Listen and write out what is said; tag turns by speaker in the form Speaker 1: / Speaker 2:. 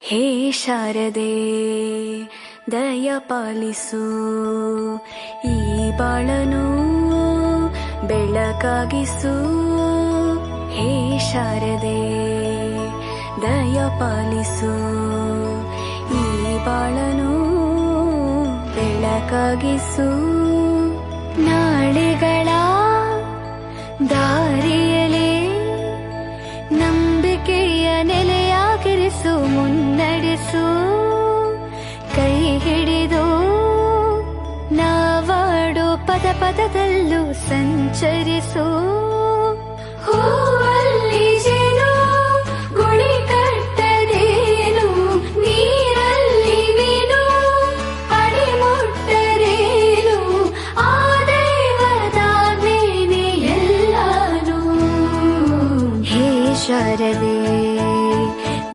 Speaker 1: ಹೇ ಶಾರದೆ ದಯ ಪಾಲಿಸು, ಈ ಬಾಳನು ಬೆಳಕಾಗಿಸು. ಹೇ ಶಾರದೆ ದಯ ಪಾಲಿಸು, ಈ ಬಾಳನು ಬೆಳಕಾಗಿಸು. ನಾಳೆಗಳ ದಾರಿಯಲೇ ನಂಬಿಕೆಯ ನೆಲೆಯಾಗಿರಿಸು, ಮುನ್ನಡೆಸು. ಕೈ ಹಿಡಿದು ನಾವಾಡೋ ಪದ ಪದದಲ್ಲೂ ಸಂಚರಿಸು.